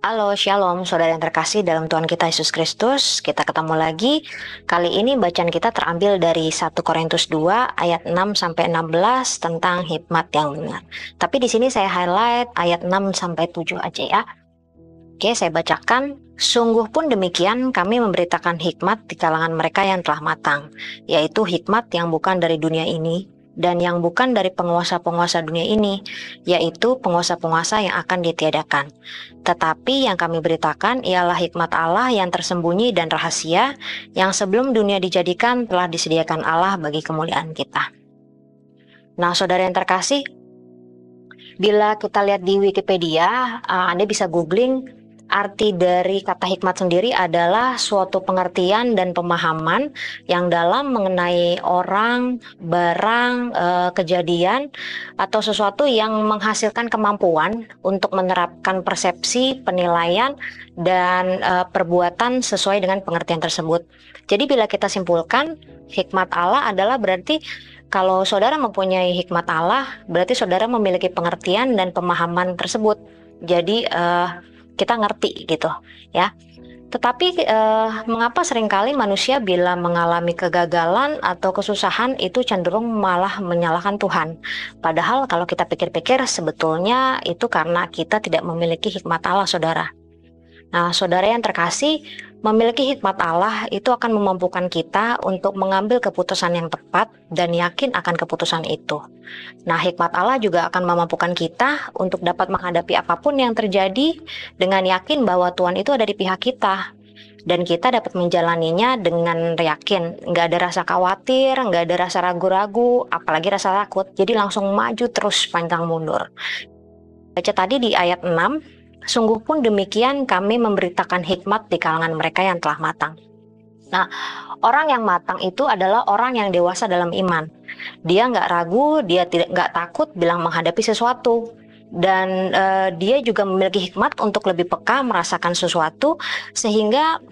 Halo, Shalom, saudara yang terkasih dalam Tuhan kita Yesus Kristus. Kita ketemu lagi. Kali ini bacaan kita terambil dari 1 Korintus 2 ayat 6-16 tentang hikmat yang benar. Tapi di sini saya highlight ayat 6-7 aja ya. Oke, saya bacakan. Sungguh pun demikian kami memberitakan hikmat di kalangan mereka yang telah matang, yaitu hikmat yang bukan dari dunia ini dan yang bukan dari penguasa-penguasa dunia ini, yaitu penguasa-penguasa yang akan ditiadakan. Tetapi yang kami beritakan ialah hikmat Allah yang tersembunyi dan rahasia, yang sebelum dunia dijadikan telah disediakan Allah bagi kemuliaan kita. Nah, saudara yang terkasih, bila kita lihat di Wikipedia, Anda bisa googling. Arti dari kata hikmat sendiri adalah suatu pengertian dan pemahaman yang dalam mengenai orang, barang, kejadian, atau sesuatu yang menghasilkan kemampuan untuk menerapkan persepsi, penilaian, dan perbuatan sesuai dengan pengertian tersebut. Jadi bila kita simpulkan, hikmat Allah adalah berarti kalau saudara mempunyai hikmat Allah, berarti saudara memiliki pengertian dan pemahaman tersebut. Jadi kita ngerti gitu ya. Tetapi mengapa seringkali manusia bila mengalami kegagalan atau kesusahan itu cenderung malah menyalahkan Tuhan? Padahal kalau kita pikir-pikir sebetulnya itu karena kita tidak memiliki hikmat Allah, saudara. Nah, saudara yang terkasih, memiliki hikmat Allah itu akan memampukan kita untuk mengambil keputusan yang tepat dan yakin akan keputusan itu. Nah, hikmat Allah juga akan memampukan kita untuk dapat menghadapi apapun yang terjadi dengan yakin bahwa Tuhan itu ada di pihak kita. Dan kita dapat menjalaninya dengan yakin, nggak ada rasa khawatir, nggak ada rasa ragu-ragu, apalagi rasa takut. Jadi langsung maju terus pantang mundur. Baca tadi di ayat 6, sungguh pun demikian kami memberitakan hikmat di kalangan mereka yang telah matang. Nah, orang yang matang itu adalah orang yang dewasa dalam iman. Dia nggak ragu, dia nggak takut bilang menghadapi sesuatu. Dan dia juga memiliki hikmat untuk lebih peka merasakan sesuatu, sehingga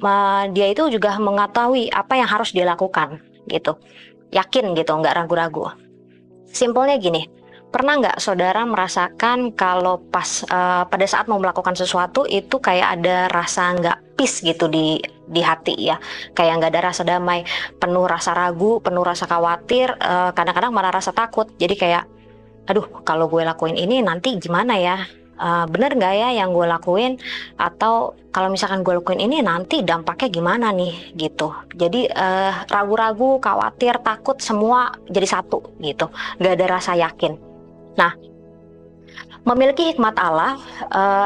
dia itu juga mengetahui apa yang harus dia lakukan gitu. Yakin gitu, nggak ragu-ragu. Simpelnya gini, pernah nggak saudara merasakan kalau pas pada saat mau melakukan sesuatu itu kayak ada rasa nggak peace gitu di hati ya, kayak nggak ada rasa damai, penuh rasa ragu, penuh rasa khawatir, kadang-kadang malah rasa takut. Jadi kayak, aduh kalau gue lakuin ini nanti gimana ya, bener nggak ya yang gue lakuin, atau kalau misalkan gue lakuin ini nanti dampaknya gimana nih gitu. Jadi ragu-ragu, khawatir, takut semua jadi satu gitu, nggak ada rasa yakin. Nah, memiliki hikmat Allah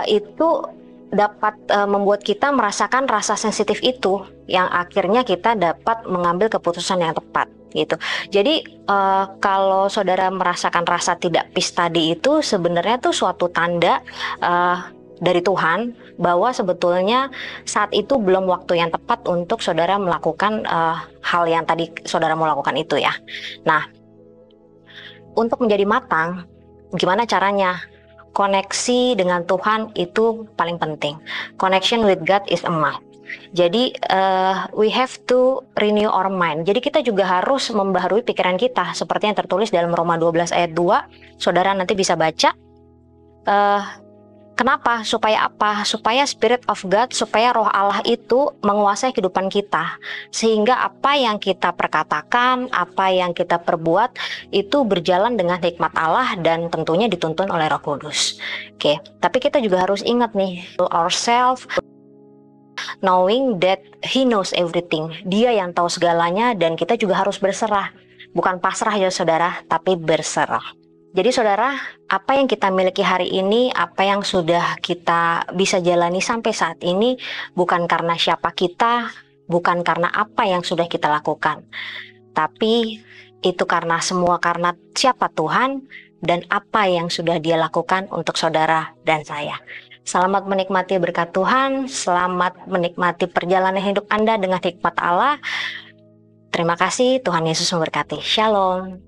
itu dapat membuat kita merasakan rasa sensitif itu, yang akhirnya kita dapat mengambil keputusan yang tepat gitu. Jadi kalau saudara merasakan rasa tidak peace tadi itu sebenarnya tuh suatu tanda dari Tuhan bahwa sebetulnya saat itu belum waktu yang tepat untuk saudara melakukan hal yang tadi saudara mau lakukan itu ya. Nah, untuk menjadi matang, gimana caranya? Koneksi dengan Tuhan itu paling penting. Connection with God is a must. Jadi we have to renew our mind. Jadi kita juga harus membaharui pikiran kita, seperti yang tertulis dalam Roma 12 ayat 2. Saudara nanti bisa baca. Kenapa? Supaya apa? Supaya Spirit of God, supaya roh Allah itu menguasai kehidupan kita. Sehingga apa yang kita perkatakan, apa yang kita perbuat, itu berjalan dengan hikmat Allah dan tentunya dituntun oleh Roh Kudus. Oke, tapi kita juga harus ingat nih, ourselves, knowing that He knows everything. Dia yang tahu segalanya dan kita juga harus berserah. Bukan pasrah ya saudara, tapi berserah. Jadi saudara, apa yang kita miliki hari ini, apa yang sudah kita bisa jalani sampai saat ini, bukan karena siapa kita, bukan karena apa yang sudah kita lakukan. Tapi itu karena semua karena siapa Tuhan dan apa yang sudah Dia lakukan untuk saudara dan saya. Selamat menikmati berkat Tuhan, selamat menikmati perjalanan hidup Anda dengan hikmat Allah. Terima kasih, Tuhan Yesus memberkati. Shalom.